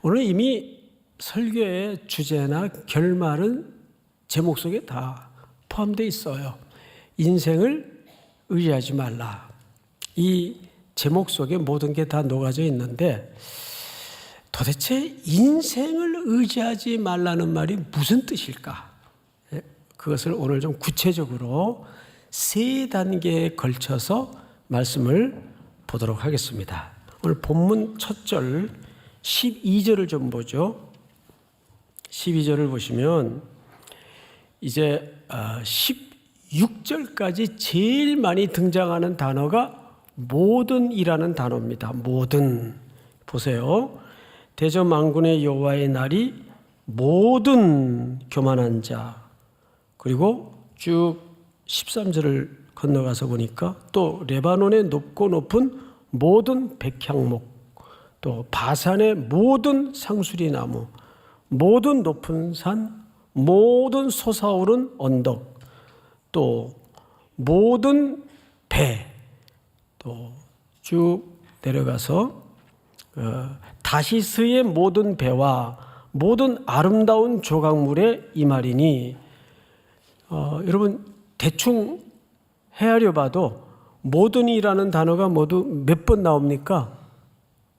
오늘 이미 설교의 주제나 결말은 제목 속에 다 포함되어 있어요. 인생을 의지하지 말라. 이 제목 속에 모든 게 다 녹아져 있는데 도대체 인생을 의지하지 말라는 말이 무슨 뜻일까? 그것을 오늘 좀 구체적으로 세 단계에 걸쳐서 말씀을 보도록 하겠습니다. 오늘 본문 첫 절 12절을 좀 보죠. 12절을 보시면 이제 16절까지 제일 많이 등장하는 단어가 모든이라는 단어입니다. 모든. 보세요. 대저만군의 여호와의 날이 모든 교만한 자, 그리고 쭉 13절을 건너가서 보니까 또 레바논의 높고 높은 모든 백향목, 또 바산의 모든 상수리 나무, 모든 높은 산, 모든 솟아오른 언덕, 또 모든 배, 또 쭉 내려가서 다시스의 모든 배와 모든 아름다운 조각물의 이 말이니, 여러분 대충 헤아려 봐도 모든이라는 단어가 모두 몇 번 나옵니까?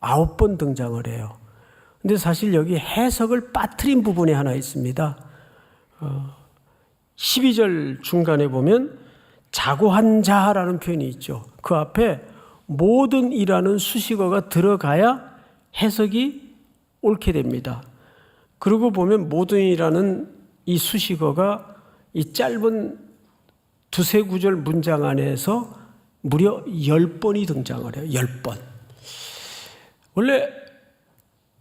9번 등장을 해요. 근데 사실 여기 해석을 빠뜨린 부분이 하나 있습니다. 12절 중간에 보면 자고한 자라는 표현이 있죠. 그 앞에 모든이라는 수식어가 들어가야 해석이 옳게 됩니다. 그러고 보면 모든이라는 이 수식어가 이 짧은 두세 구절 문장 안에서 무려 10번이 등장을 해요. 10번. 원래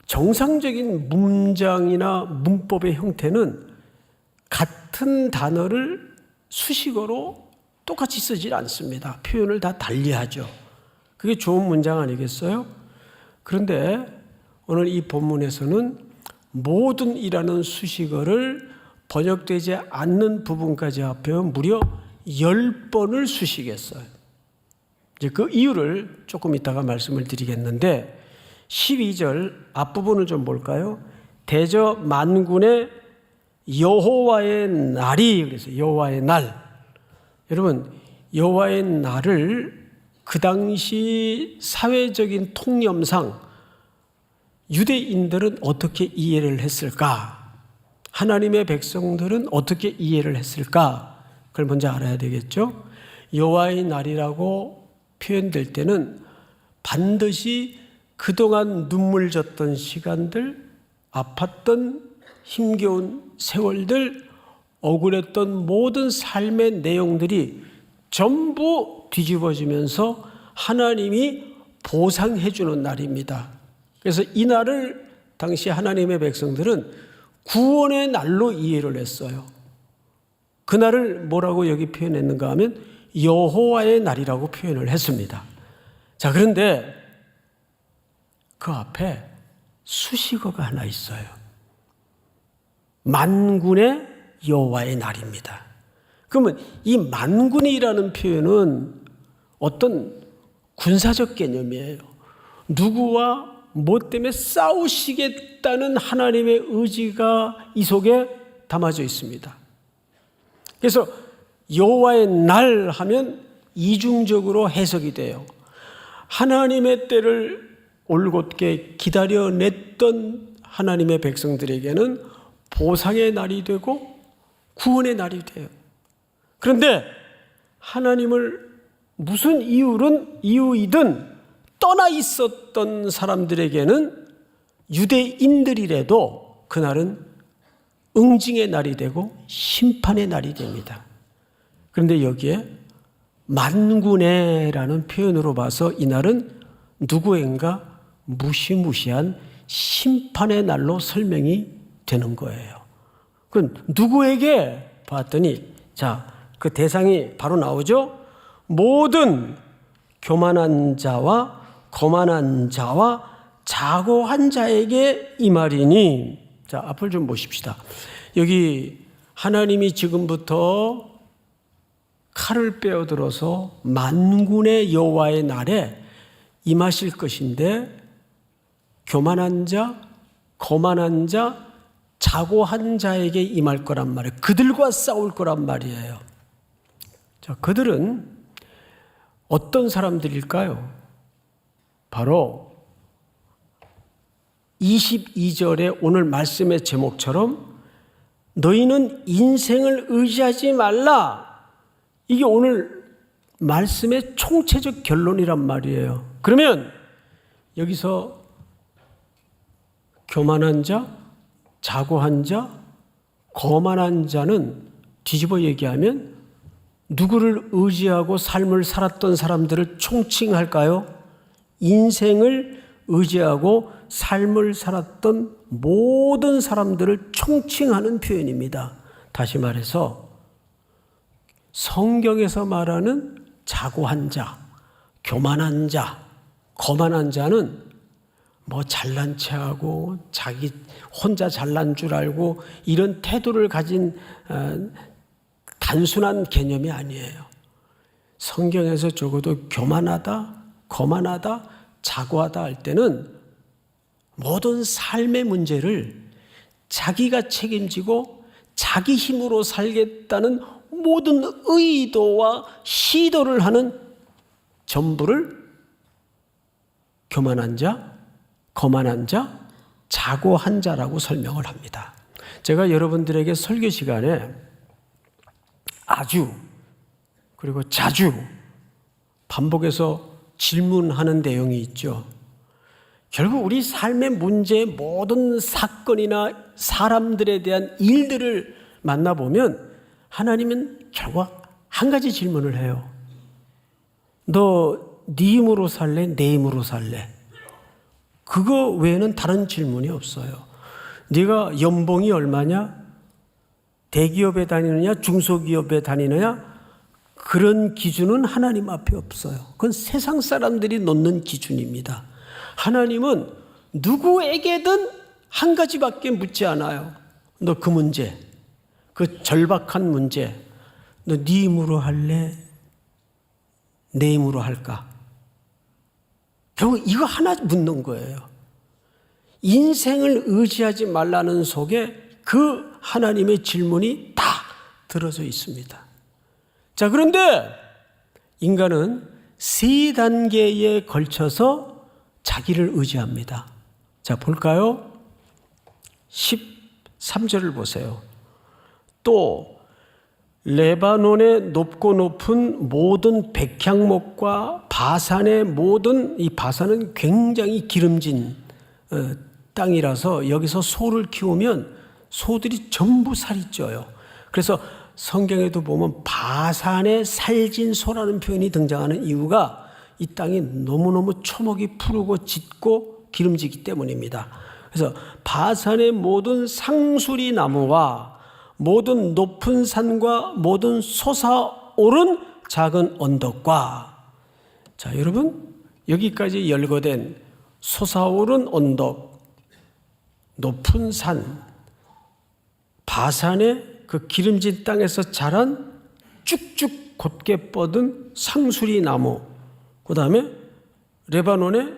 정상적인 문장이나 문법의 형태는 같은 단어를 수식어로 똑같이 쓰지 않습니다. 표현을 다 달리하죠. 그게 좋은 문장 아니겠어요? 그런데 오늘 이 본문에서는 모든이라는 수식어를 번역되지 않는 부분까지 합하면 무려 10번을 수식했어요. 이제 그 이유를 조금 이따가 말씀을 드리겠는데 12절 앞부분을 좀 볼까요? 대저 만군의 여호와의 날이, 그래서 여호와의 날. 여러분, 여호와의 날을 그 당시 사회적인 통념상 유대인들은 어떻게 이해를 했을까? 하나님의 백성들은 어떻게 이해를 했을까? 그걸 먼저 알아야 되겠죠? 여호와의 날이라고 표현될 때는 반드시 그동안 눈물 졌던 시간들, 아팠던 힘겨운 세월들, 억울했던 모든 삶의 내용들이 전부 뒤집어지면서 하나님이 보상해 주는 날입니다. 그래서 이 날을 당시 하나님의 백성들은 구원의 날로 이해를 했어요. 그 날을 뭐라고 여기 표현했는가 하면 여호와의 날이라고 표현을 했습니다. 자, 그런데 그 앞에 수식어가 하나 있어요. 만군의 여호와의 날입니다. 그러면 이 만군이라는 표현은 어떤 군사적 개념이에요. 누구와 뭐 때문에 싸우시겠다는 하나님의 의지가 이 속에 담아져 있습니다. 그래서 여호와의 날 하면 이중적으로 해석이 돼요. 하나님의 때를 올곧게 기다려냈던 하나님의 백성들에게는 보상의 날이 되고 구원의 날이 돼요. 그런데 하나님을 무슨 이유이든 떠나 있었던 사람들에게는 유대인들이라도 그날은 응징의 날이 되고 심판의 날이 됩니다. 그런데 여기에 만군의라는 표현으로 봐서 이날은 누구인가 무시무시한 심판의 날로 설명이 되는 거예요. 그럼 누구에게 봤더니 자, 그 대상이 바로 나오죠. 모든 교만한 자와 거만한 자와 자고한 자에게 이 말이니. 자, 앞을 좀 보십시다. 여기 하나님이 지금부터 칼을 빼어들어서 만군의 여호와의 날에 임하실 것인데 교만한 자, 거만한 자, 자고한 자에게 임할 거란 말이에요. 그들과 싸울 거란 말이에요. 자, 그들은 어떤 사람들일까요? 바로 22절의 오늘 말씀의 제목처럼 너희는 인생을 의지하지 말라. 이게 오늘 말씀의 총체적 결론이란 말이에요. 그러면 여기서 교만한 자, 자고한 자, 거만한 자는 뒤집어 얘기하면 누구를 의지하고 삶을 살았던 사람들을 총칭할까요? 인생을 의지하고 삶을 살았던 모든 사람들을 총칭하는 표현입니다. 다시 말해서 성경에서 말하는 자고한 자, 교만한 자, 거만한 자는 뭐 잘난 체하고 자기 혼자 잘난 줄 알고 이런 태도를 가진 단순한 개념이 아니에요. 성경에서 적어도 교만하다, 거만하다, 자고하다 할 때는 모든 삶의 문제를 자기가 책임지고 자기 힘으로 살겠다는 모든 의도와 시도를 하는 전부를 교만한 자, 거만한 자, 자고한 자라고 설명을 합니다. 제가 여러분들에게 설교 시간에 아주 그리고 자주 반복해서 질문하는 내용이 있죠. 결국 우리 삶의 문제 모든 사건이나 사람들에 대한 일들을 만나보면 하나님은 결국 한 가지 질문을 해요. 너 네 힘으로 살래? 내 힘으로 살래? 그거 외에는 다른 질문이 없어요. 네가 연봉이 얼마냐? 대기업에 다니느냐? 중소기업에 다니느냐? 그런 기준은 하나님 앞에 없어요. 그건 세상 사람들이 놓는 기준입니다. 하나님은 누구에게든 한 가지밖에 묻지 않아요. 너 그 문제, 그 절박한 문제, 너 네 힘으로 할래? 내 힘으로 할까? 결국 이거 하나 묻는 거예요. 인생을 의지하지 말라는 속에 그 하나님의 질문이 다 들어져 있습니다. 자, 그런데 인간은 세 단계에 걸쳐서 자기를 의지합니다. 자, 볼까요? 13절을 보세요. 또 레바논의 높고 높은 모든 백향목과 바산의 모든, 이 바산은 굉장히 기름진 땅이라서 여기서 소를 키우면 소들이 전부 살이 쪄요. 그래서 성경에도 보면 바산의 살진 소라는 표현이 등장하는 이유가 이 땅이 너무너무 초목이 푸르고 짙고 기름지기 때문입니다. 그래서 바산의 모든 상수리 나무와 모든 높은 산과 모든 솟아오른 작은 언덕과, 자, 여러분, 여기까지 열거된 솟아오른 언덕, 높은 산, 바산의 그 기름진 땅에서 자란 쭉쭉 곧게 뻗은 상수리 나무, 그 다음에 레바논에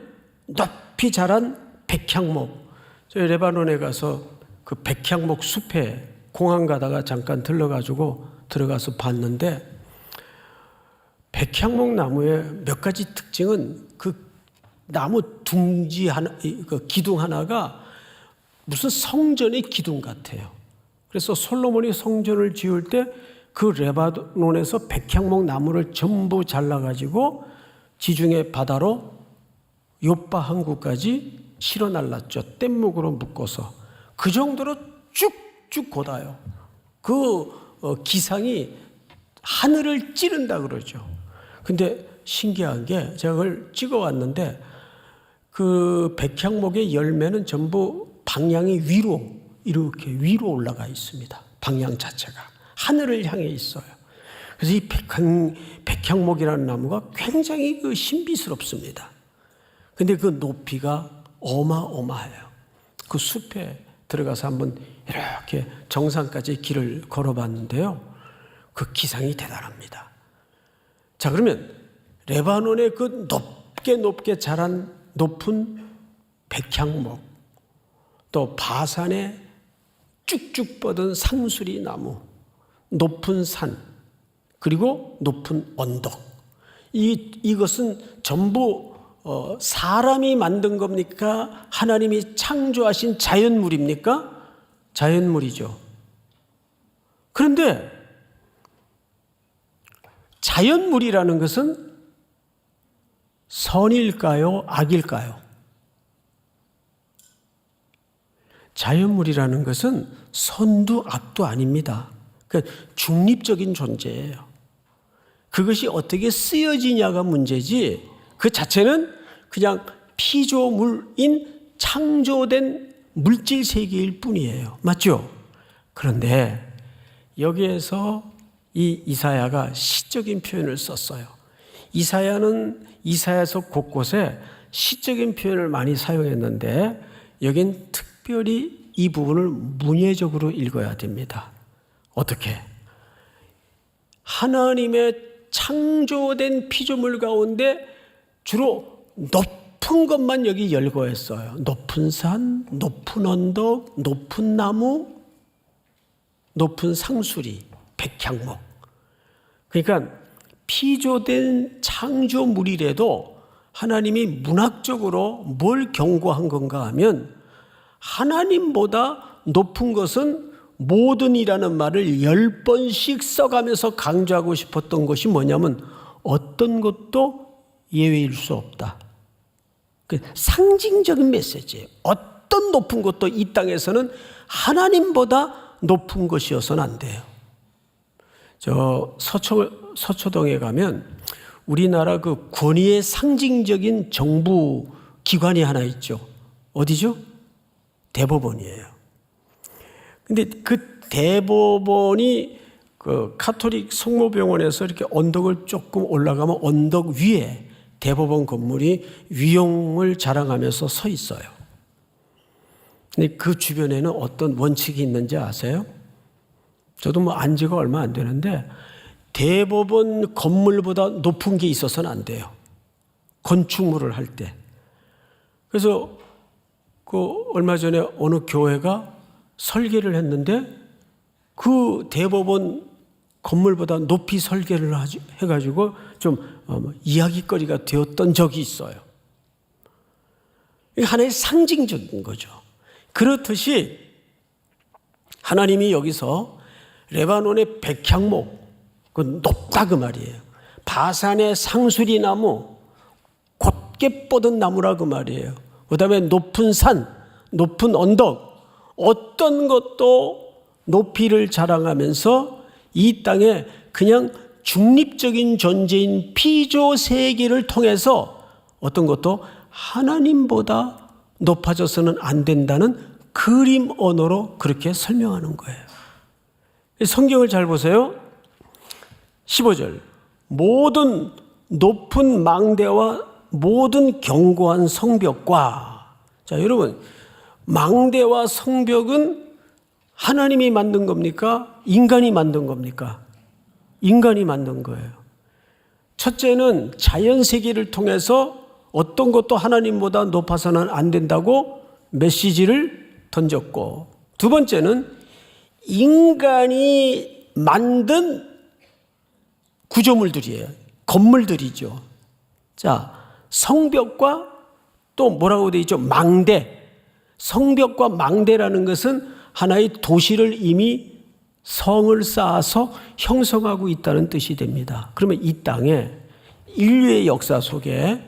높이 자란 백향목. 저희 레바논에 가서 그 백향목 숲에 공항 가다가 잠깐 들어가서 봤는데, 백향목 나무의 몇 가지 특징은 그 나무 둥지 하나, 그 기둥 하나가 무슨 성전의 기둥 같아요. 그래서 솔로몬이 성전을 지을 때 그 레바논에서 백향목 나무를 전부 잘라가지고 지중해 바다로 요빠 항구까지 실어 날랐죠. 뗏목으로 묶어서. 그 정도로 쭉쭉 곧아요. 그 기상이 하늘을 찌른다 그러죠. 근데 신기한 게 제가 그걸 찍어왔는데 그 백향목의 열매는 전부 방향이 위로, 이렇게 위로 올라가 있습니다. 방향 자체가 하늘을 향해 있어요. 그래서 이 백향목이라는 나무가 굉장히 그 신비스럽습니다. 근데 그 높이가 어마어마해요. 그 숲에 들어가서 한번 이렇게 정상까지 길을 걸어봤는데요. 그 기상이 대단합니다. 자, 그러면 레바논의 그 높게 자란 높은 백향목, 또 바산에 쭉쭉 뻗은 상수리 나무, 높은 산, 그리고 높은 언덕. 이것은 전부 사람이 만든 겁니까? 하나님이 창조하신 자연물입니까? 자연물이죠. 그런데 자연물이라는 것은 선일까요? 악일까요? 자연물이라는 것은 선도 악도 아닙니다. 그러니까 중립적인 존재예요. 그것이 어떻게 쓰여지냐가 문제지, 그 자체는 그냥 피조물인 창조된 물질 세계일 뿐이에요. 맞죠? 그런데 여기에서 이 이사야가 시적인 표현을 썼어요. 이사야는 이사야서 곳곳에 시적인 표현을 많이 사용했는데 여긴 특별히 이 부분을 문예적으로 읽어야 됩니다. 어떻게? 하나님의 창조된 피조물 가운데 주로 높은 것만 여기 열거했어요. 높은 산, 높은 언덕, 높은 나무, 높은 상수리, 백향목. 그러니까 피조된 창조물이라도 하나님이 문학적으로 뭘 경고한 건가 하면 하나님보다 높은 것은 모든이라는 말을 10번씩 써가면서 강조하고 싶었던 것이 뭐냐면 어떤 것도 예외일 수 없다. 그 상징적인 메시지예요. 어떤 높은 것도 이 땅에서는 하나님보다 높은 것이어서는 안 돼요. 저 서초동에 가면 우리나라 그 권위의 상징적인 정부 기관이 하나 있죠. 어디죠? 대법원이에요. 근데 그 대법원이 그 카톨릭 성모병원에서 이렇게 언덕을 조금 올라가면 언덕 위에 대법원 건물이 위용을 자랑하면서 서 있어요. 근데 그 주변에는 어떤 원칙이 있는지 아세요? 저도 뭐 안 지가 얼마 안 되는데 대법원 건물보다 높은 게 있어서는 안 돼요. 건축물을 할 때. 그래서 그 얼마 전에 어느 교회가 설계를 했는데 그 대법원 건물보다 높이 설계를 해가지고 좀 이야기거리가 되었던 적이 있어요. 이게 하나의 상징적인 거죠. 그렇듯이 하나님이 여기서 레바논의 백향목, 그 높다 그 말이에요. 바산의 상수리 나무, 곧게 뻗은 나무라 그 말이에요. 그 다음에 높은 산, 높은 언덕, 어떤 것도 높이를 자랑하면서 이 땅에 그냥 중립적인 존재인 피조 세계를 통해서 어떤 것도 하나님보다 높아져서는 안 된다는 그림 언어로 그렇게 설명하는 거예요. 성경을 잘 보세요. 15절. 모든 높은 망대와 모든 견고한 성벽과. 자, 여러분, 망대와 성벽은 하나님이 만든 겁니까? 인간이 만든 겁니까? 인간이 만든 거예요. 첫째는 자연 세계를 통해서 어떤 것도 하나님보다 높아서는 안 된다고 메시지를 던졌고, 두 번째는 인간이 만든 구조물들이에요. 건물들이죠. 자, 성벽과 또 뭐라고 되어 있죠? 망대. 성벽과 망대라는 것은 하나의 도시를 이미 성을 쌓아서 형성하고 있다는 뜻이 됩니다. 그러면 이 땅에 인류의 역사 속에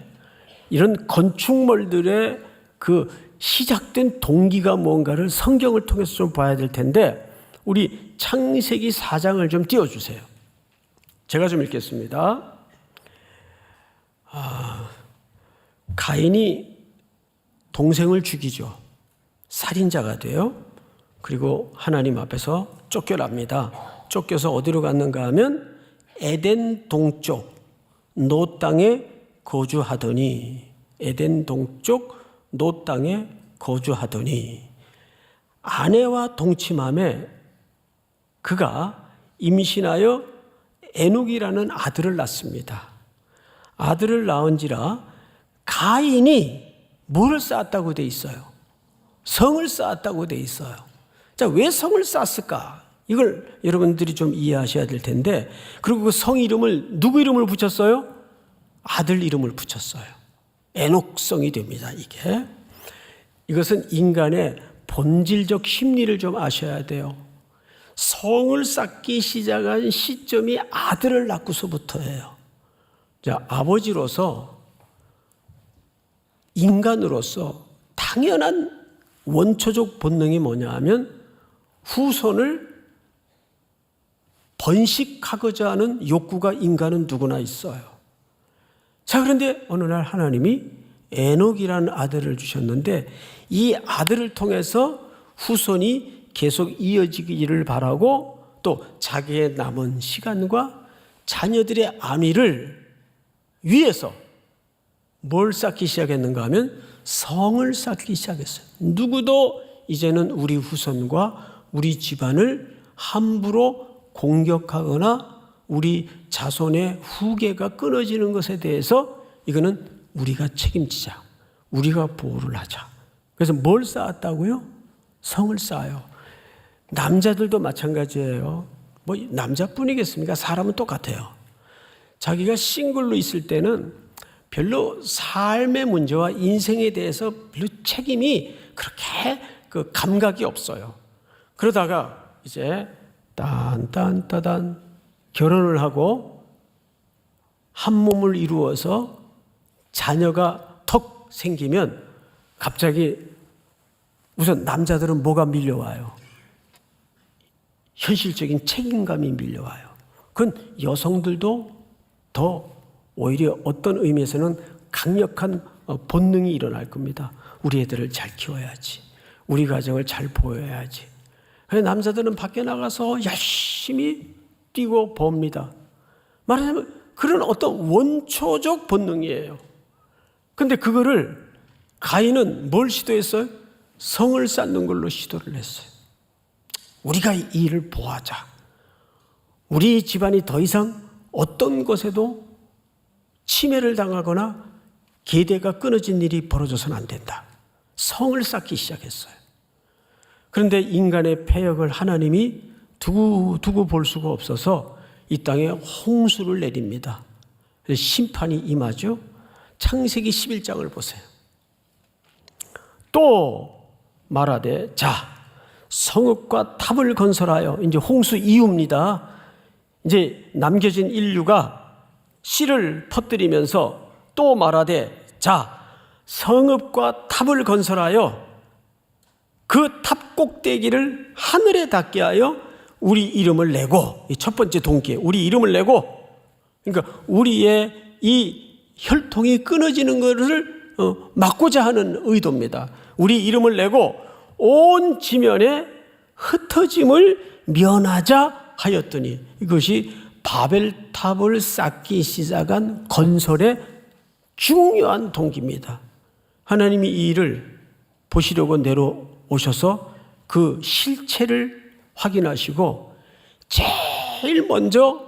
이런 건축물들의 그 시작된 동기가 뭔가를 성경을 통해서 좀 봐야 될 텐데 우리 창세기 4장을 좀 띄워주세요. 제가 좀 읽겠습니다. 가인이 동생을 죽이죠. 살인자가 돼요. 그리고 하나님 앞에서 쫓겨납니다. 쫓겨서 어디로 갔는가 하면 에덴 동쪽 노 땅에 거주하더니, 에덴 동쪽 노 땅에 거주하더니 아내와 동침함에 그가 임신하여 에녹이라는 아들을 낳습니다. 아들을 낳은지라 가인이 뭐를 쌓았다고 돼 있어요? 성을 쌓았다고 돼 있어요. 자, 왜 성을 쌓았을까? 이걸 여러분들이 좀 이해하셔야 될 텐데, 그리고 그 성 이름을 누구 이름을 붙였어요? 아들 이름을 붙였어요. 에녹성이 됩니다. 이것은 인간의 본질적 심리를 좀 아셔야 돼요. 성을 쌓기 시작한 시점이 아들을 낳고서부터예요. 자, 아버지로서, 인간으로서 당연한 원초적 본능이 뭐냐 하면 후손을 번식하고자 하는 욕구가 인간은 누구나 있어요. 자, 그런데 어느 날 하나님이 에녹이라는 아들을 주셨는데 이 아들을 통해서 후손이 계속 이어지기를 바라고 또 자기의 남은 시간과 자녀들의 안위를 위해서 뭘 쌓기 시작했는가 하면 성을 쌓기 시작했어요. 누구도 이제는 우리 후손과 우리 집안을 함부로 공격하거나 우리 자손의 후계가 끊어지는 것에 대해서 이거는 우리가 책임지자. 우리가 보호를 하자. 그래서 뭘 쌓았다고요? 성을 쌓아요. 남자들도 마찬가지예요. 뭐 남자뿐이겠습니까? 사람은 똑같아요. 자기가 싱글로 있을 때는 별로 삶의 문제와 인생에 대해서 별로 책임이 그렇게 그 감각이 없어요. 그러다가 이제 딴딴따단 결혼을 하고 한 몸을 이루어서 자녀가 턱 생기면 갑자기 우선 남자들은 뭐가 밀려와요? 현실적인 책임감이 밀려와요. 그건 여성들도 더 오히려 어떤 의미에서는 강력한 본능이 일어날 겁니다. 우리 애들을 잘 키워야지. 우리 가정을 잘 보여야지. 그래서 남자들은 밖에 나가서 열심히 뛰고 봅니다. 말하자면 그런 어떤 원초적 본능이에요. 근데 그거를 가인은 뭘 시도했어요? 성을 쌓는 걸로 시도를 했어요. 우리가 이 일을 보호하자. 우리 집안이 더 이상 어떤 것에도 침해를 당하거나 계대가 끊어진 일이 벌어져서는 안 된다. 성을 쌓기 시작했어요. 그런데 인간의 패역을 하나님이 두고 볼 수가 없어서 이 땅에 홍수를 내립니다. 심판이 임하죠. 창세기 11장을 보세요. 또 말하되 자 성읍과 탑을 건설하여, 이제 홍수 이후입니다. 이제 남겨진 인류가 씨를 퍼뜨리면서 또 말하되 자 성읍과 탑을 건설하여 그 탑 꼭대기를 하늘에 닿게 하여 우리 이름을 내고, 이 첫 번째 동기에 우리 이름을 내고, 그러니까 우리의 이 혈통이 끊어지는 것을 막고자 하는 의도입니다. 우리 이름을 내고 온 지면에 흩어짐을 면하자 하였더니, 이것이 바벨탑을 쌓기 시작한 건설의 중요한 동기입니다. 하나님이 이 일을 보시려고 내려오셔서 그 실체를 확인하시고 제일 먼저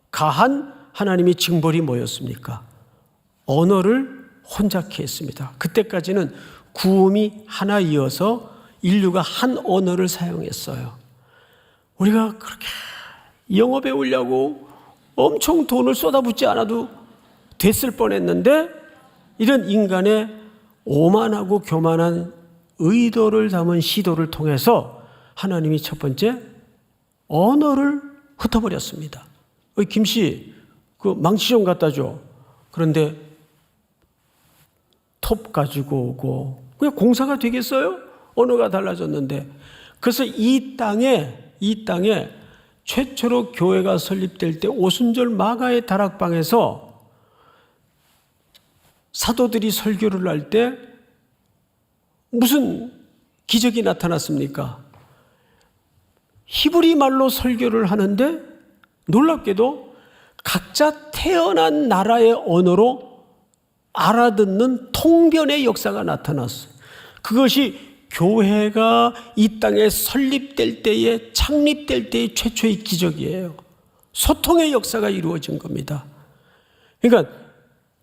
가한 하나님의 징벌이 뭐였습니까? 언어를 혼잡케 했습니다. 그때까지는 구음이 하나 이어서 인류가 한 언어를 사용했어요. 우리가 그렇게 영어 배우려고 엄청 돈을 쏟아붓지 않아도 됐을 뻔했는데, 이런 인간의 오만하고 교만한 의도를 담은 시도를 통해서 하나님이 첫 번째 언어를 흩어버렸습니다. 김씨, 그 망치 좀 갖다 줘. 그런데 톱 가지고 오고, 그냥 공사가 되겠어요? 언어가 달라졌는데. 그래서 이 땅에 최초로 교회가 설립될 때 오순절 마가의 다락방에서 사도들이 설교를 할 때 무슨 기적이 나타났습니까? 히브리 말로 설교를 하는데 놀랍게도 각자 태어난 나라의 언어로 알아듣는 통변의 역사가 나타났어요. 그것이 교회가 이 땅에 설립될 때에, 창립될 때의 최초의 기적이에요. 소통의 역사가 이루어진 겁니다. 그러니까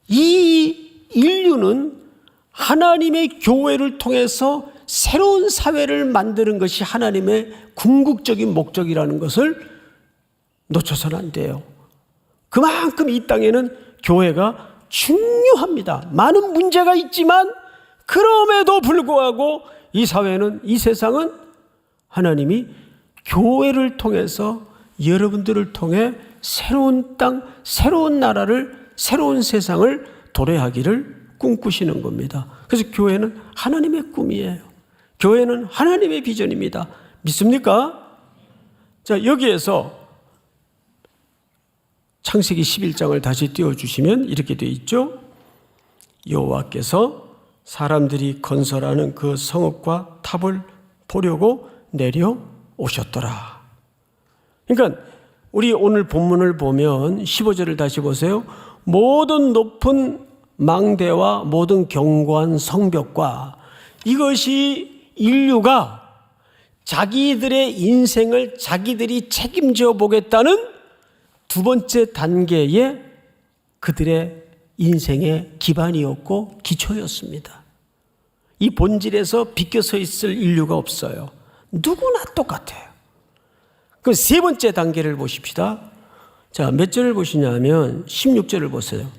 이 인류는 하나님의 교회를 통해서 새로운 사회를 만드는 것이 하나님의 궁극적인 목적이라는 것을 놓쳐서는 안 돼요. 그만큼 이 땅에는 교회가 중요합니다. 많은 문제가 있지만 그럼에도 불구하고 이 사회는, 이 세상은 하나님이 교회를 통해서, 여러분들을 통해 새로운 땅, 새로운 나라를, 새로운 세상을 도래하기를 꿈꾸시는 겁니다. 그래서 교회는 하나님의 꿈이에요. 교회는 하나님의 비전입니다. 믿습니까? 자, 여기에서 창세기 11장을 다시 띄워주시면 이렇게 되어 있죠. 여호와께서 사람들이 건설하는 그 성읍과 탑을 보려고 내려오셨더라. 그러니까 우리 오늘 본문을 보면 15절을 다시 보세요. 모든 높은 망대와 모든 견고한 성벽과, 이것이 인류가 자기들의 인생을 자기들이 책임져 보겠다는 두 번째 단계의 그들의 인생의 기반이었고 기초였습니다. 이 본질에서 비껴서 있을 인류가 없어요. 누구나 똑같아요. 그럼 세 번째 단계를 보십시다. 자, 몇 절을 보시냐면 16절을 보세요.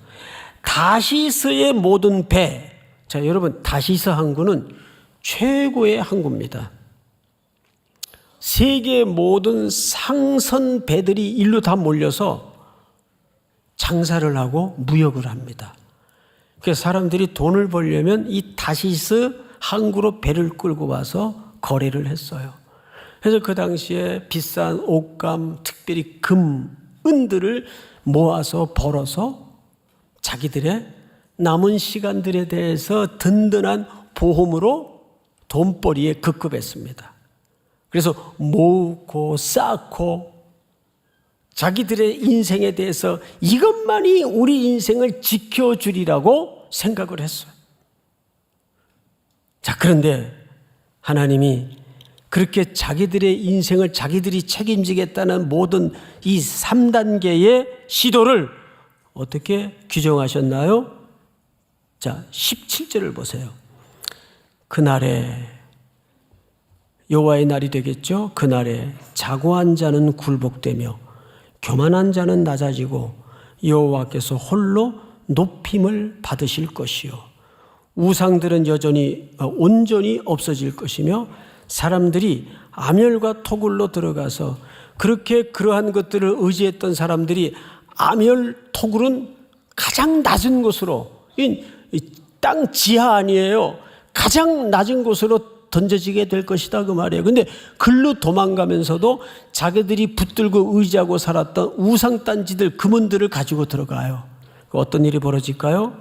다시스의 모든 배. 자, 여러분, 다시스 항구는 최고의 항구입니다. 세계 모든 상선 배들이 일로 다 몰려서 장사를 하고 무역을 합니다. 그래서 사람들이 돈을 벌려면 이 다시스 항구로 배를 끌고 와서 거래를 했어요. 그래서 그 당시에 비싼 옷감, 특별히 금, 은들을 모아서 벌어서 자기들의 남은 시간들에 대해서 든든한 보험으로 돈벌이에 급급했습니다. 그래서 모으고 쌓고 자기들의 인생에 대해서 이것만이 우리 인생을 지켜주리라고 생각을 했어요. 자, 그런데 하나님이 그렇게 자기들의 인생을 자기들이 책임지겠다는 모든 이 3단계의 시도를 어떻게 규정하셨나요? 자, 17절을 보세요. 그날에, 여호와의 날이 되겠죠. 그날에 자고한 자는 굴복되며 교만한 자는 낮아지고 여호와께서 홀로 높임을 받으실 것이요, 우상들은 온전히 없어질 것이며 사람들이 아멸과 토굴로 들어가서, 그렇게 그러한 것들을 의지했던 사람들이 아멸 토굴은 가장 낮은 곳으로, 땅 지하 아니에요. 가장 낮은 곳으로 던져지게 될 것이다, 그 말이에요. 근데 글로 도망가면서도 자기들이 붙들고 의지하고 살았던 우상단지들, 금은들을 가지고 들어가요. 어떤 일이 벌어질까요?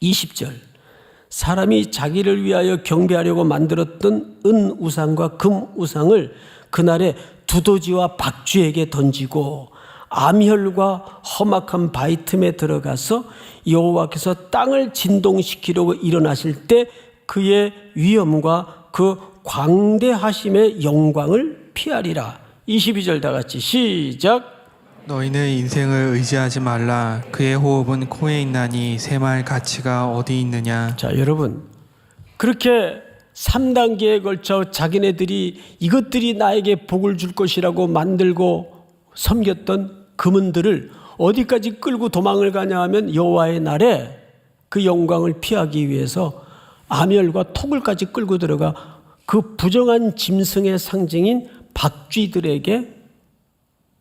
20절. 사람이 자기를 위하여 경배하려고 만들었던 은 우상과 금 우상을 그날에 두더지와 박쥐에게 던지고 암혈과 험악한 바위 틈에 들어가서 여호와께서 땅을 진동시키려고 일어나실 때 그의 위엄과 그 광대하심의 영광을 피하리라. 22절 다 같이 시작. 너희는 인생을 의지하지 말라. 그의 호흡은 코에 있나니 샘할 가치가 어디 있느냐. 자, 여러분, 그렇게 3단계에 걸쳐 자기네들이 이것들이 나에게 복을 줄 것이라고 만들고 섬겼던 금은들을 어디까지 끌고 도망을 가냐 하면 여호와의 날에 그 영광을 피하기 위해서 아멸과 톡을까지 끌고 들어가 그 부정한 짐승의 상징인 박쥐들에게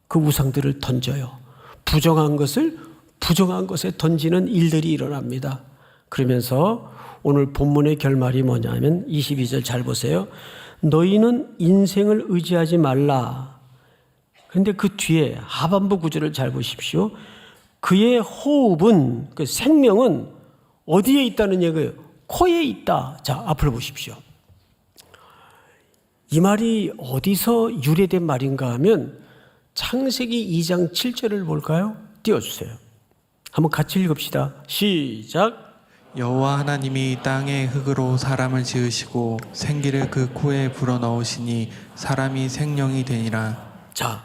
그 우상들을 던져요. 부정한 것을 부정한 것에 던지는 일들이 일어납니다. 그러면서 오늘 본문의 결말이 뭐냐면 22절 잘 보세요. 너희는 인생을 의지하지 말라. 그런데 그 뒤에 하반부 구절을 잘 보십시오. 그의 호흡은, 그 생명은 어디에 있다는 얘기예요? 코에 있다. 자, 앞으로 보십시오. 이 말이 어디서 유래된 말인가 하면 창세기 2장 7절을 볼까요? 띄워주세요. 한번 같이 읽읍시다. 시작. 여호와 하나님이 땅의 흙으로 사람을 지으시고 생기를 그 코에 불어넣으시니 사람이 생명이 되니라. 자,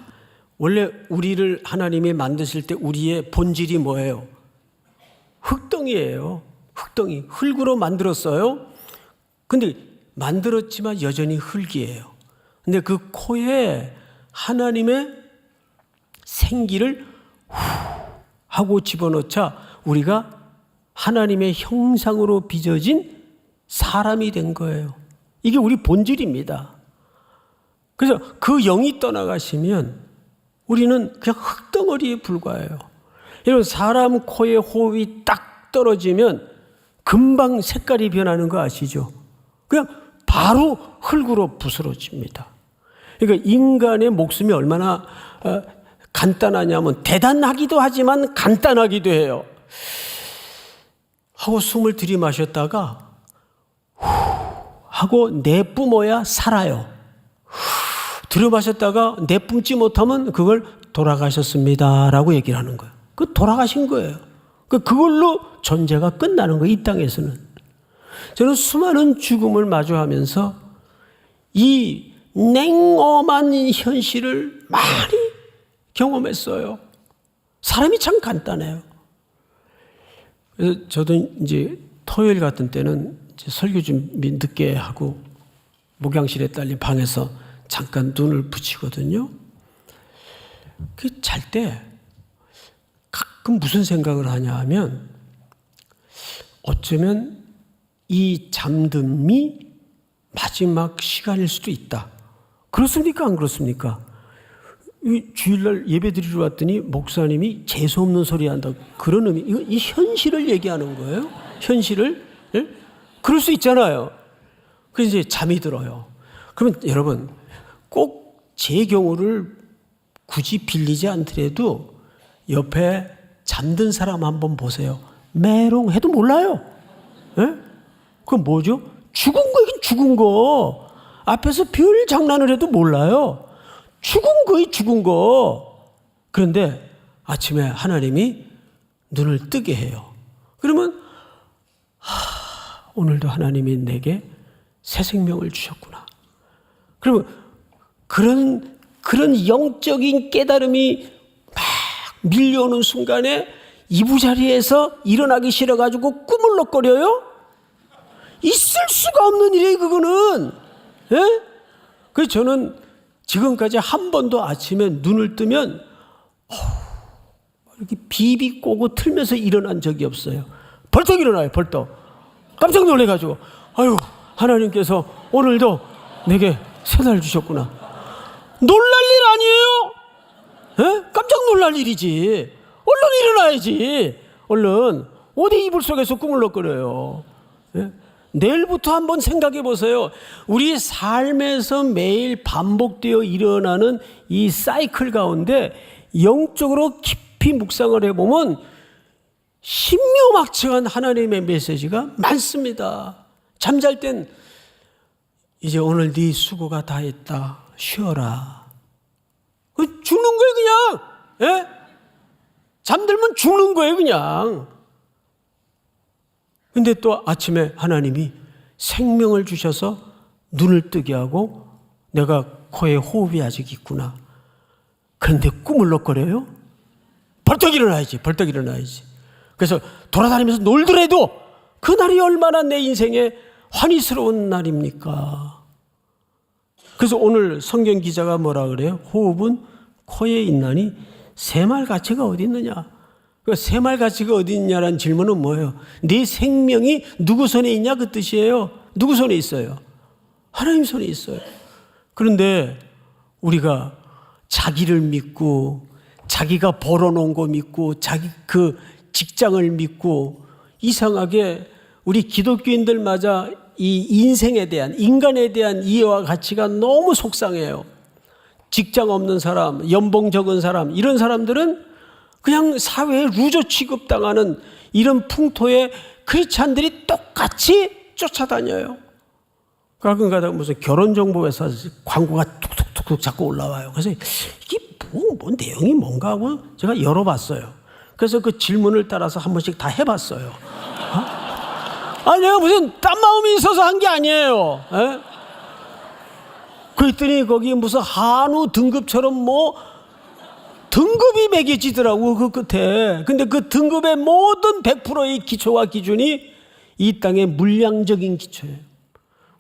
원래 우리를 하나님이 만드실 때 우리의 본질이 뭐예요? 흙덩이예요. 흙덩이. 흙으로 만들었어요. 근데 만들었지만 여전히 흙이에요. 근데 그 코에 하나님의 생기를 후 하고 집어넣자 우리가 하나님의 형상으로 빚어진 사람이 된 거예요. 이게 우리 본질입니다. 그래서 그 영이 떠나가시면 우리는 그냥 흙덩어리에 불과해요. 여러분, 사람 코에 호흡이 딱 떨어지면 금방 색깔이 변하는 거 아시죠? 그냥 바로 흙으로 부스러집니다. 그러니까 인간의 목숨이 얼마나 간단하냐면 대단하기도 하지만 간단하기도 해요. 하고 숨을 들이마셨다가 후 하고 내뿜어야 살아요. 들이마셨다가 내뿜지 못하면 그걸 돌아가셨습니다 라고 얘기를 하는 거예요. 그 돌아가신 거예요. 그걸로 존재가 끝나는 거예요. 이 땅에서는. 저는 수많은 죽음을 마주하면서 이 냉엄한 현실을 많이 경험했어요. 사람이 참 간단해요. 그래서 저도 이제 토요일 같은 때는 이제 설교 준비 늦게 하고 목양실에 딸린 방에서 잠깐 눈을 붙이거든요. 그 잘 때 가끔 무슨 생각을 하냐 하면 어쩌면 이 잠듦이 마지막 시간일 수도 있다. 그렇습니까? 안 그렇습니까? 주일날 예배 드리러 왔더니 목사님이 재수없는 소리 한다. 그런 의미, 이 현실을 얘기하는 거예요. 현실을. 예? 그럴 수 있잖아요. 그래서 이제 잠이 들어요. 그러면 여러분, 꼭 제 경우를 굳이 빌리지 않더라도 옆에 잠든 사람 한번 보세요. 메롱해도 몰라요. 예? 그건 뭐죠? 죽은 거긴 죽은 거. 앞에서 별 장난을 해도 몰라요. 죽은 거이 죽은 거. 그런데 아침에 하나님이 눈을 뜨게 해요. 그러면 오늘도 하나님이 내게 새 생명을 주셨구나. 그러면 그런 영적인 깨달음이 막 밀려오는 순간에 이부자리에서 일어나기 싫어가지고 꾸물럭거려요? 있을 수가 없는 일이에요, 그거는. 예? 그래서 저는 지금까지 한 번도 아침에 눈을 뜨면 이렇게 비비 꼬고 틀면서 일어난 적이 없어요. 벌떡 일어나요, 벌떡. 깜짝 놀래가지고, 아유, 하나님께서 오늘도 내게 새 날 주셨구나. 놀랄 일 아니에요? 예? 깜짝 놀랄 일이지. 얼른 일어나야지. 얼른. 어디 이불 속에서 꾸물럭거려요. 예? 내일부터 한번 생각해 보세요. 우리 삶에서 매일 반복되어 일어나는 이 사이클 가운데 영적으로 깊이 묵상을 해보면 신묘막측한 하나님의 메시지가 많습니다. 잠잘 땐 이제 오늘 네 수고가 다 했다. 쉬어라. 죽는 거예요, 그냥. 예? 잠들면 죽는 거예요, 그냥. 근데 또 아침에 하나님이 생명을 주셔서 눈을 뜨게 하고 내가 코에 호흡이 아직 있구나. 그런데 꾸물럭거려요? 벌떡 일어나야지, 벌떡 일어나야지. 그래서 돌아다니면서 놀더라도 그날이 얼마나 내 인생에 환희스러운 날입니까? 그래서 오늘 성경 기자가 뭐라 그래요? 호흡은 코에 있나니 새말 가치가 어디 있느냐? 그 새말 가치가 어디 있냐라는 질문은 뭐예요? 네 생명이 누구 손에 있냐 그 뜻이에요. 누구 손에 있어요? 하나님 손에 있어요. 그런데 우리가 자기를 믿고 자기가 벌어놓은 거 믿고 자기 그 직장을 믿고 이상하게 우리 기독교인들마저 이 인생에 대한 인간에 대한 이해와 가치가 너무 속상해요. 직장 없는 사람, 연봉 적은 사람 이런 사람들은 그냥 사회에 루저 취급당하는 이런 풍토에 크리스찬들이 똑같이 쫓아다녀요. 가끔 가다가 무슨 결혼정보회사 광고가 툭툭툭 자꾸 올라와요. 그래서 이게 뭔 내용이 뭔가 하고 제가 열어봤어요. 그래서 그 질문을 따라서 한 번씩 다 해봤어요. 아니 내가 무슨 딴 마음이 있어서 한 게 아니에요. 에? 그랬더니 거기 무슨 한우 등급처럼 뭐 등급이 매겨지더라고 그 끝에. 근데 그 등급의 모든 100%의 기초와 기준이 이 땅의 물량적인 기초예요.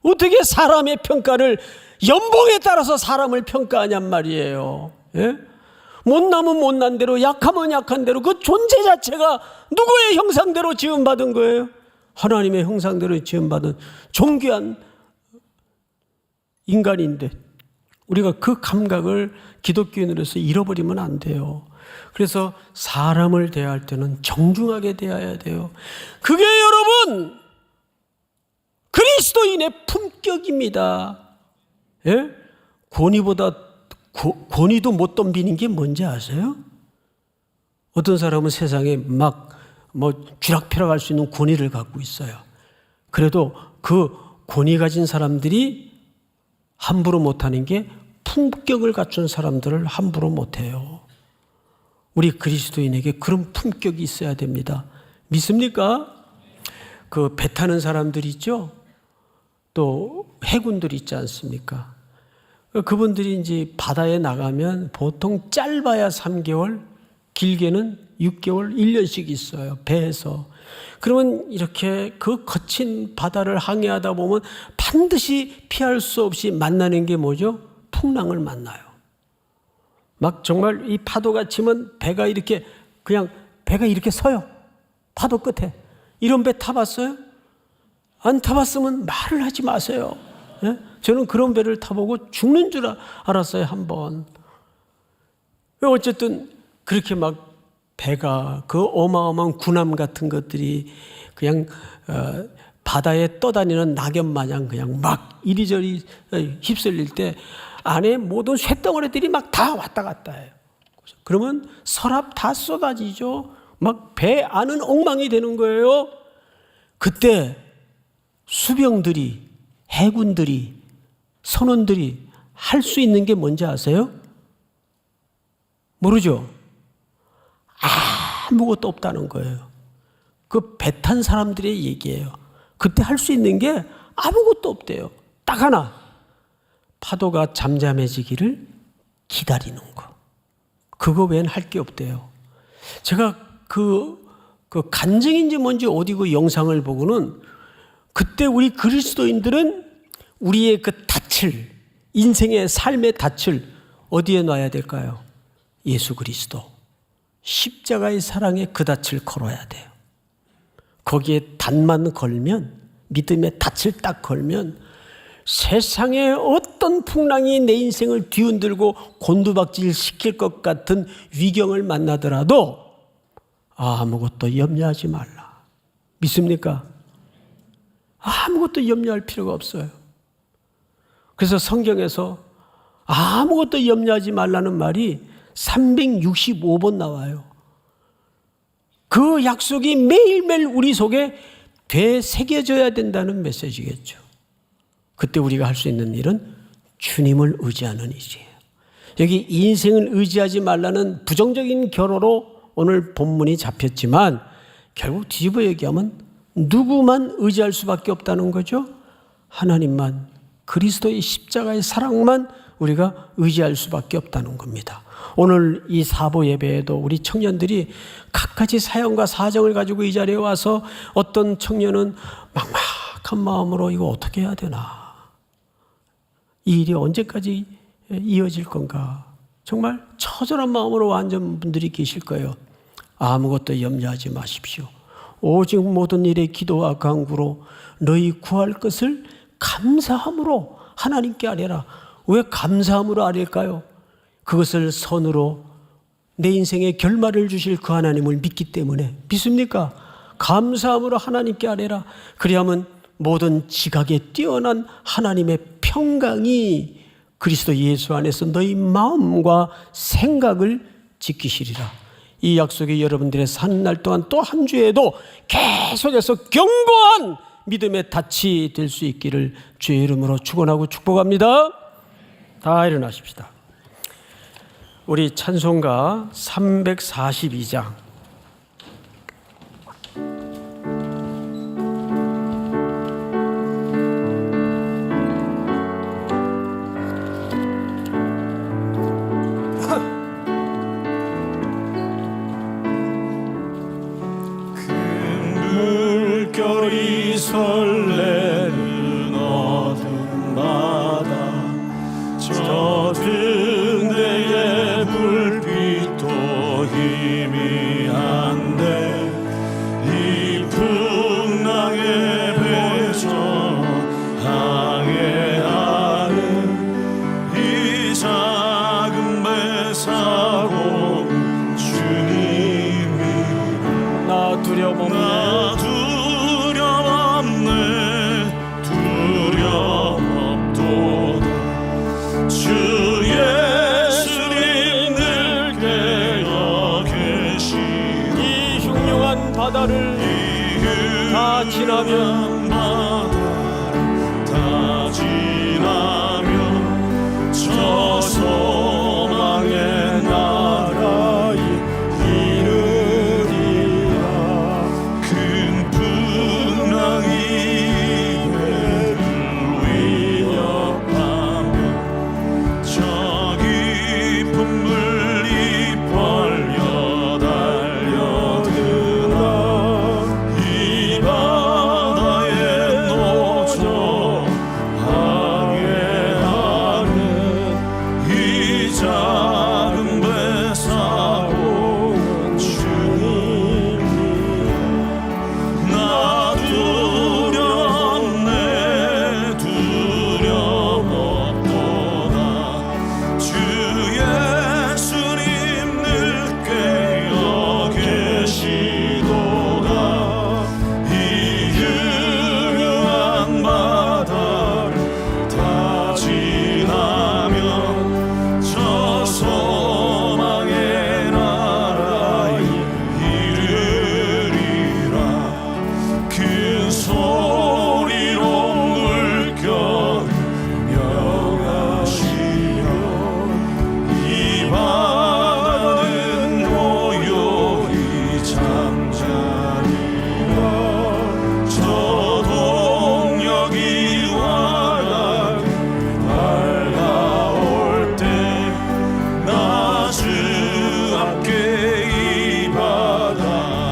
어떻게 사람의 평가를, 연봉에 따라서 사람을 평가하냔 말이에요. 예? 못나면 못난 대로, 약하면 약한 대로, 그 존재 자체가 누구의 형상대로 지음받은 거예요? 하나님의 형상대로 지음받은 존귀한 인간인데 우리가 그 감각을 기독교인으로서 잃어버리면 안 돼요. 그래서 사람을 대할 때는 정중하게 대해야 돼요. 그게 여러분 그리스도인의 품격입니다. 예? 권위도 못 덤비는 게 뭔지 아세요? 어떤 사람은 세상에 막 쥐락펴락할 수 있는 권위를 갖고 있어요. 그래도 그 권위 가진 사람들이 함부로 못하는 게 품격을 갖춘 사람들을 함부로 못해요. 우리 그리스도인에게 그런 품격이 있어야 됩니다. 믿습니까? 그 배 타는 사람들 있죠? 또 해군들 있지 않습니까? 그분들이 이제 바다에 나가면 보통 짧아야 3개월, 길게는 6개월, 1년씩 있어요. 배에서. 그러면 이렇게 그 거친 바다를 항해하다 보면 반드시 피할 수 없이 만나는 게 뭐죠? 풍랑을 만나요. 막 정말 이 파도가 치면 배가 이렇게 서요. 파도 끝에. 이런 배 타봤어요? 안 타봤으면 말을 하지 마세요. 예? 저는 그런 배를 타보고 죽는 줄 알았어요, 한 번. 어쨌든 그렇게 막 배가 그 어마어마한 군함 같은 것들이 그냥 바다에 떠다니는 낙엽 마냥 그냥 막 이리저리 휩쓸릴 때 안에 모든 쇳덩어리들이 막 다 왔다 갔다 해요. 그러면 서랍 다 쏟아지죠. 막 배 안은 엉망이 되는 거예요. 그때 수병들이, 해군들이, 선원들이 할 수 있는 게 뭔지 아세요? 모르죠? 아무것도 없다는 거예요. 그 배 탄 사람들의 얘기예요. 그때 할 수 있는 게 아무것도 없대요. 딱 하나. 파도가 잠잠해지기를 기다리는 거. 그거 외엔 할 게 없대요. 제가 그 간증인지 뭔지 어디 그 영상을 보고는 그때 우리 그리스도인들은 우리의 그 닻을, 인생의 삶의 닻을 어디에 놔야 될까요? 예수 그리스도. 십자가의 사랑에 그 닻을 걸어야 돼요. 거기에 닷만 걸면, 믿음의 닻을 딱 걸면 세상에 어떤 풍랑이 내 인생을 뒤흔들고 곤두박질 시킬 것 같은 위경을 만나더라도 아무것도 염려하지 말라. 믿습니까? 아무것도 염려할 필요가 없어요. 그래서 성경에서 아무것도 염려하지 말라는 말이 365번 나와요. 그 약속이 매일매일 우리 속에 되새겨져야 된다는 메시지겠죠. 그때 우리가 할 수 있는 일은 주님을 의지하는 일이에요. 여기 인생을 의지하지 말라는 부정적인 결어로 오늘 본문이 잡혔지만 결국 뒤집어 얘기하면 누구만 의지할 수밖에 없다는 거죠? 하나님만, 그리스도의 십자가의 사랑만 우리가 의지할 수밖에 없다는 겁니다. 오늘 이 사보 예배에도 우리 청년들이 각가지 사연과 사정을 가지고 이 자리에 와서 어떤 청년은 막막한 마음으로 이거 어떻게 해야 되나, 이 일이 언제까지 이어질 건가, 정말 처절한 마음으로 앉은 분들이 계실 거예요. 아무것도 염려하지 마십시오. 오직 모든 일에 기도와 간구로 너희 구할 것을 감사함으로 하나님께 아뢰라. 왜 감사함으로 아뢰일까요? 그것을 선으로 내 인생에 결말을 주실 그 하나님을 믿기 때문에. 믿습니까? 감사함으로 하나님께 아뢰라. 그리하면 모든 지각에 뛰어난 하나님의 평강이 그리스도 예수 안에서 너희 마음과 생각을 지키시리라. 이 약속이 여러분들의 사는 날 동안 또 한 주에도 계속해서 견고한 믿음의 닻이 될 수 있기를 주의 이름으로 축원하고 축복합니다. 다 일어나십시다. 우리 찬송가 342장 물결이 설레는 어둠 다 지나면 다 지나면 저 소망의 나라에 이르리라. 큰 풍랑이 배를 위협하며 저 깊은 물이 벌려 달려드나 이 바다에 노조 항해하는 이 작은 배 사고는 주님이야. 나 두렵네 두려움 없도다. 주 예수님 늘 깨어 계시도다. 이 유명한 바다를 다 지나면 저 소망의 나라에 이르리라. 큰 소리로 물결을 명하시며 이 바다는 고요히 잠자리라. 저 동력이 환하게 밝아올 때 나 주 함께 이 바다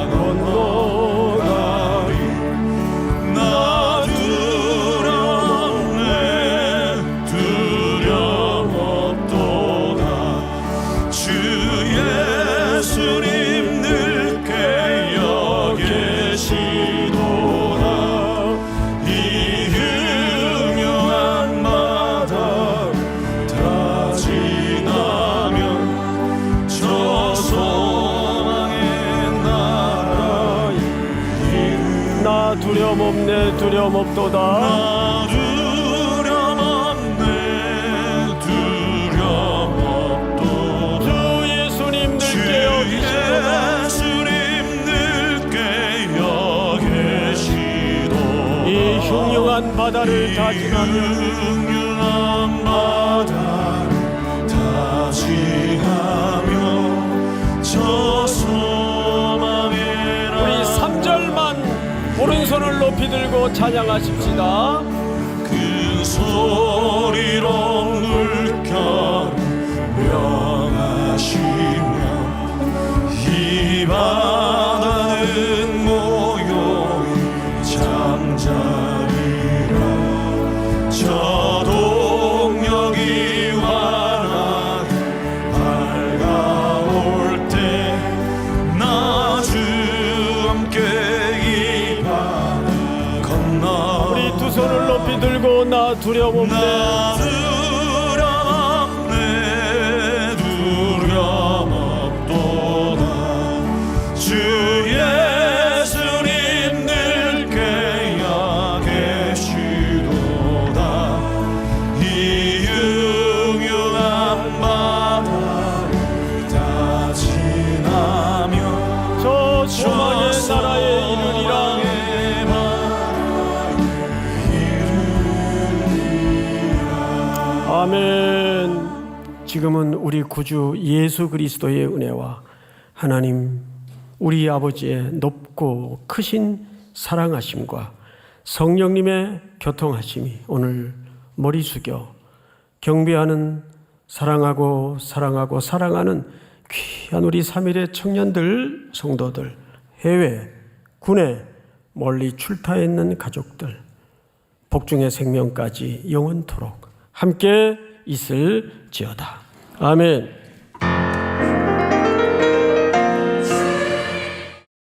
건너가리. 나 두렵네 두려움 없도다. 주 예수님 늘 깨어 계시도다. 이 유명한 바다를 다 지나면 저 소망의 나라에 나 두려움 없네 두려움 없도다. 나 두려움 없네 두려움 없도다. 주 예수님 늘 주 깨어 계시도다. 예수님 늘 깨어 계시도다. 이 흉흉한 바다를 다 지나면 흉흉한 바다를 다 지나며 저 소망의 우리 3절만 오른손을 높이 들고 찬양하십시다. 큰 소리로 물결을 명하시며 이 바다는 고요히 잠자리라. 저 동력이 환하게 밝아올 때 나 주 함께 이 바다 건너. 우리 두 손을 높이 들고 나 두려움 없네. 나 두렵네 두려움 없도다. 주 예수님 늘 깨어 계시도다. 이 유명한 바다를 다 지나며 저 소망의 나라에 이르리라. 아멘. 지금은 우리 구주 예수 그리스도의 은혜와 하나님 우리 아버지의 높고 크신 사랑하심과 성령님의 교통하심이 오늘 머리 숙여 경배하는 사랑하고 사랑하는 귀한 우리 3일의 청년들, 성도들, 해외, 군에 멀리 출타해 있는 가족들, 복중의 생명까지 영원토록 함께 있을지어다. 아멘.